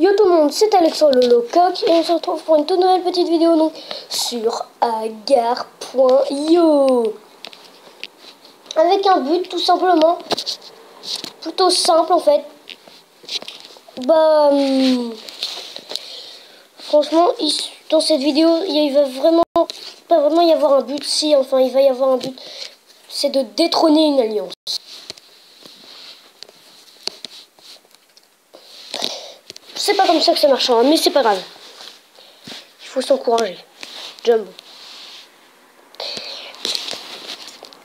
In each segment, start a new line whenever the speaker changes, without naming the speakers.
Yo tout le monde, c'est Alexandre le Locoq et on se retrouve pour une toute nouvelle petite vidéo donc sur agar.io avec un but tout simplement, plutôt simple en fait. Franchement, dans cette vidéo, il va vraiment pas vraiment y avoir un but, si enfin il va y avoir un but, c'est de détrôner une alliance. C'est pas comme ça que ça marche, hein, mais c'est pas grave. Il faut s'encourager. Jumbo.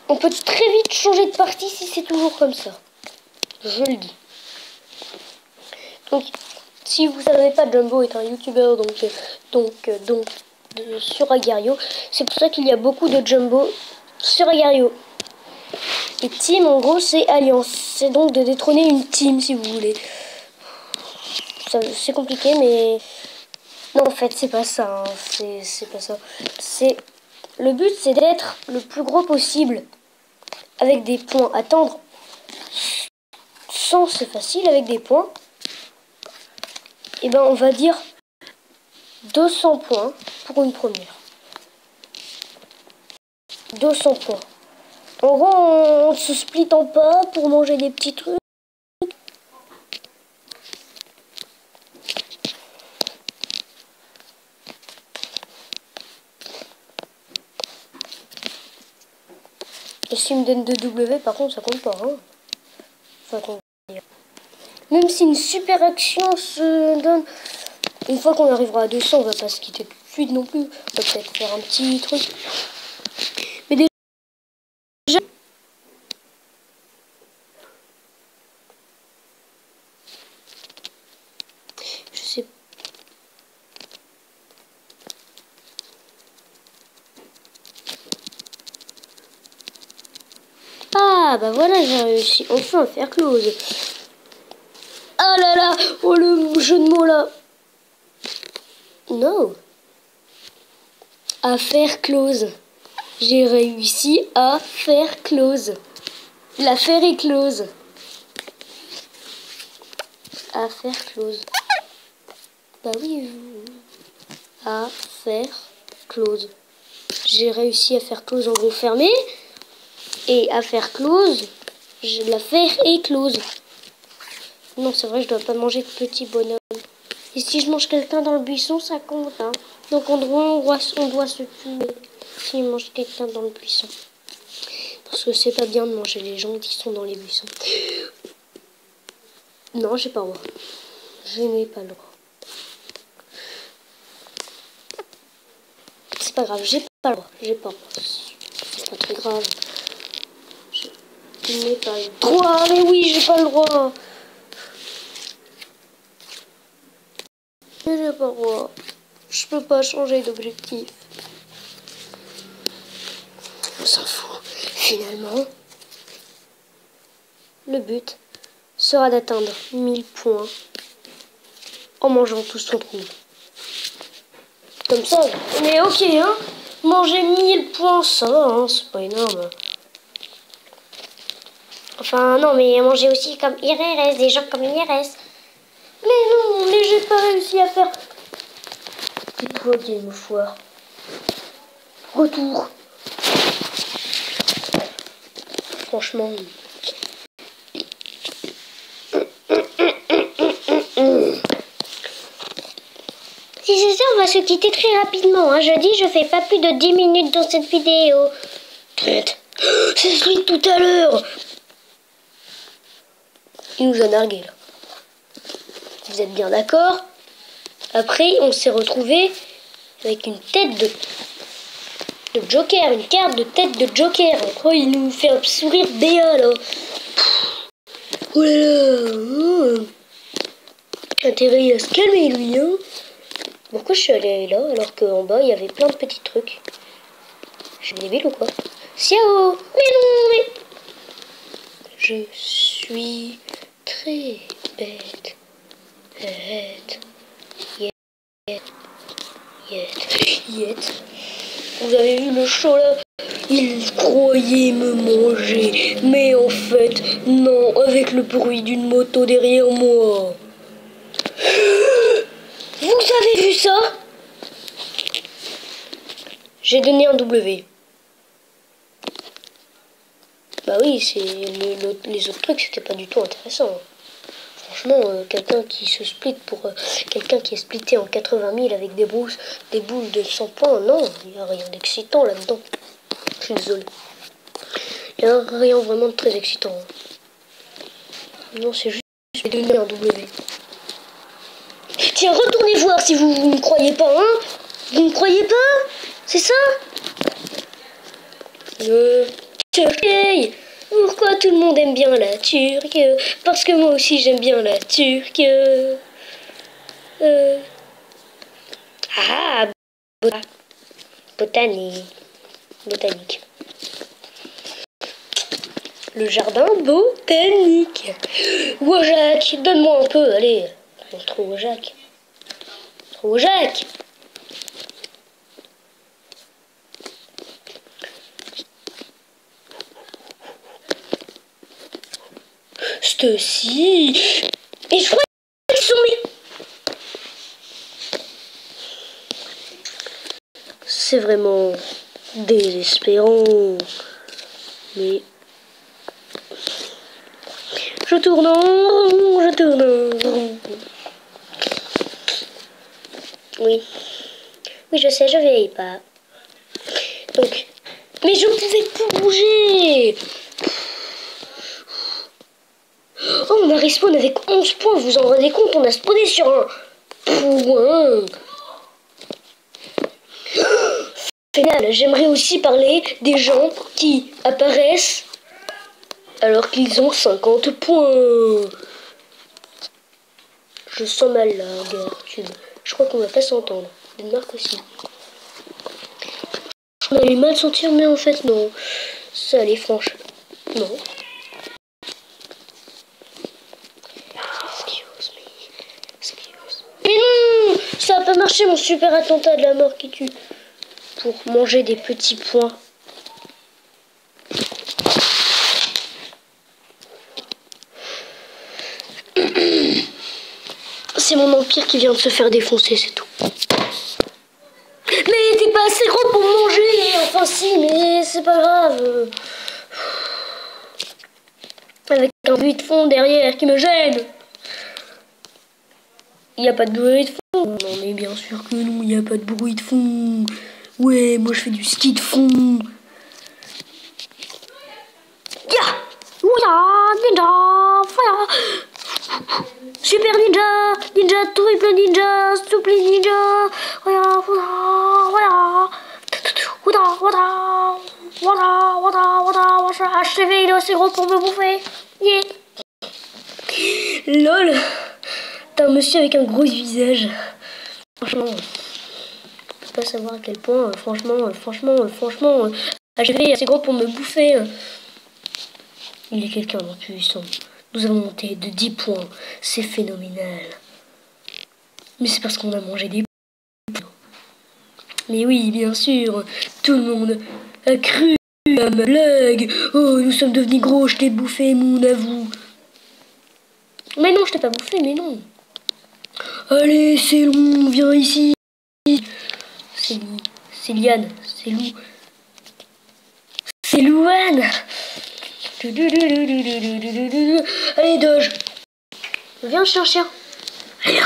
On peut très vite changer de partie si c'est toujours comme ça. Je le dis. Donc, si vous savez pas, Jumbo est un youtubeur sur Agar.io. C'est pour ça qu'il y a beaucoup de Jumbo sur Agar.io. Et team, en gros, c'est alliance. C'est donc de détrôner une team, si vous voulez. C'est compliqué, mais non, en fait, c'est pas ça. Hein. C'est pas ça. Le but, c'est d'être le plus gros possible avec des points. Attendre 100, c'est facile avec des points. Et ben, on va dire 200 points pour une première. 200 points. En gros, on se split en pas pour manger des petits trucs. Et s'il me donne 2W, par contre, ça compte pas. Hein. Ça compte. Même si une super action se donne, une fois qu'on arrivera à 200, on va pas se quitter tout de suite non plus. On va peut-être faire un petit truc. Mais déjà, je sais. Ah bah voilà, j'ai réussi enfin à faire close. Ah là là, oh le jeu de mots là. Non. À faire close. J'ai réussi à faire close. L'affaire est close. À faire close. Bah oui. À faire close. J'ai réussi à faire close en gros fermé. Et à faire close. L'affaire est close. Non, c'est vrai, je dois pas manger de petits bonhommes. Et si je mange quelqu'un dans le buisson, ça compte. Hein. Donc on doit se tuer si je mange quelqu'un dans le buisson. Parce que c'est pas bien de manger les gens qui sont dans les buissons. Non, j'ai pas le droit. Je n'ai pas le droit. C'est pas grave, j'ai pas le droit. J'ai pas le droit. C'est pas très grave. Je n'ai pas le droit. Mais oui, j'ai pas le droit. Mais j'ai pas le droit. Je peux pas changer d'objectif. On s'en fout. Finalement, le but sera d'atteindre 1000 points en mangeant tout son trou. Comme ça, on est ok, hein. Manger 1000 points, ça va, hein, c'est pas énorme. Enfin, non, mais manger aussi comme IRS, des gens comme IRS. Mais non, mais j'ai pas réussi à faire. C'est toi, Game of War. Retour. Franchement. Si c'est ça, on va se quitter très rapidement. Hein. Je dis, je fais pas plus de 10 minutes dans cette vidéo. C'est celui de tout à l'heure. Il nous a nargué là. Vous êtes bien d'accord? Après, on s'est retrouvé avec une tête de Joker, une carte de tête de Joker. Oh, il nous fait un sourire béat là. Oh là là. Intérêt à se calmer lui, hein. Pourquoi je suis allée là alors qu'en bas il y avait plein de petits trucs? Je suis débile ou quoi? Ciao. Mais non, mais... Je suis très bête. Yet. Vous avez vu le chat là? Il croyait me manger. Mais en fait, non, avec le bruit d'une moto derrière moi. avez vu ça? J'ai donné un W. Bah oui, c'est les autres trucs, c'était pas du tout intéressant. Franchement, quelqu'un qui se split pour quelqu'un qui est splitté en 80 000 avec des boules de 100 points, non, il n'y a rien d'excitant là-dedans. Je suis désolé. Il n'y a rien vraiment de très excitant. Non, c'est juste je vais donner un W. Tiens, retournez voir si vous ne croyez pas, hein? Vous ne croyez pas? C'est ça? Turquie. Pourquoi tout le monde aime bien la Turque? Parce que moi aussi j'aime bien la Turque. Ah, botanique. Botanique. Le jardin botanique. Wojak, donne-moi un peu, allez. Trop Wojak. Trop Wojak. Ceci. Et je crois qu'ils sont mis. C'est vraiment désespérant. Mais je tourne en rond, je tourne en rond. Oui. Oui, je sais, je vieillis pas. Donc. Mais je ne pouvais plus bouger. Oh, on a respawn avec 11 points, vous vous en rendez compte? On a spawné sur un point. Final, j'aimerais aussi parler des gens qui apparaissent alors qu'ils ont 50 points. Je sens mal là, Gertrude. Je crois qu'on va pas s'entendre. Danemark aussi. On allait mal sentir, mais en fait non. Ça allait franche. Non. Mais non, ça a pas marché mon super attentat de la mort qui tue. Pour manger des petits points. C'est mon empire qui vient de se faire défoncer, c'est tout. Mais t'es pas assez gros pour manger. Enfin si, mais c'est pas grave. Avec un bruit de fond derrière qui me gêne. Il n'y a pas de bruit de fond. Non mais bien sûr que non, il n'y a pas de bruit de fond. Ouais, moi je fais du ski de fond. Ya! Ouya! Ninja! Fire! Super ninja! Ninja, triple ninja! Super ninja! Ouya! Ouya! Ouya! Ouya! Ouya! Ouya! Ouya! HTV, il est assez gros pour me bouffer. Yeah! LOL! T'es un monsieur avec un gros visage. Franchement, je peux pas savoir à quel point, franchement, HTV est assez gros pour me bouffer. Il est quelqu'un d'impuissant. Nous avons monté de 10 points. C'est phénoménal. Mais c'est parce qu'on a mangé des points. Mais oui, bien sûr. Tout le monde a cru à ma blague. Oh, nous sommes devenus gros, je t'ai bouffé, mon avoue. Mais non, je t'ai pas bouffé, mais non. Allez, c'est long, viens ici. C'est Liane, c'est Lou. C'est Louane. Allez, Doge. Viens, chien. Allez,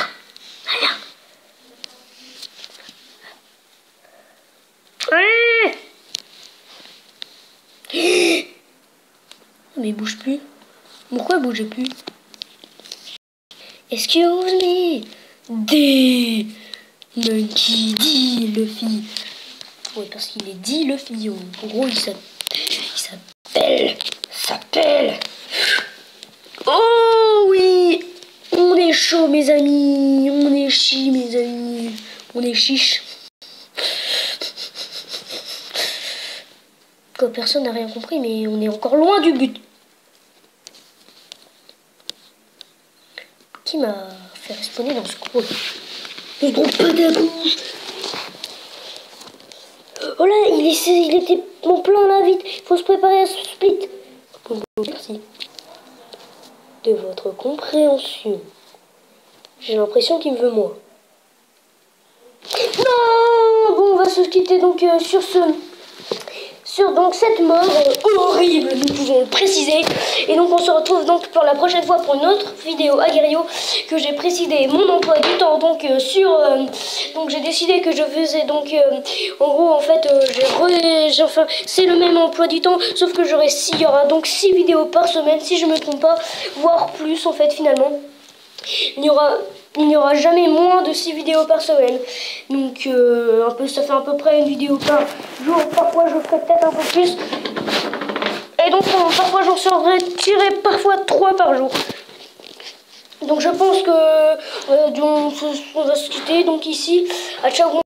allez. Mais il bouge plus. Pourquoi il bouge plus? Excuse me. D. Monkey D. Luffy. Oui, parce qu'il est dit Luffy. En gros, il s'appelle. Oh oui. On est chaud, mes amis. On est chi, mes amis. On est chiche. Quoi, personne n'a rien compris, mais on est encore loin du but. Qui m'a fait respawner dans ce coin? Mais bon, pas de bouche. Oh là, il était mon plan là, vite. Il faut se préparer à ce split. Merci de votre compréhension. J'ai l'impression qu'il me veut moi. va se quitter donc sur donc cette mort horrible, nous pouvons le préciser. Et donc on se retrouve donc pour la prochaine fois pour une autre vidéo Aguerrio, que j'ai précisé mon emploi du temps donc donc j'ai décidé que je faisais donc en gros en fait enfin c'est le même emploi du temps, sauf que il y aura donc 6 vidéos par semaine si je me trompe pas, voire plus en fait finalement. Il n'y aura jamais moins de 6 vidéos par semaine. Donc ça fait à peu près une vidéo par jour. Parfois je ferai peut-être un peu plus. Et donc parfois j'en serai tiré parfois 3 par jour. Donc je pense que on va se quitter donc ici. À ciao.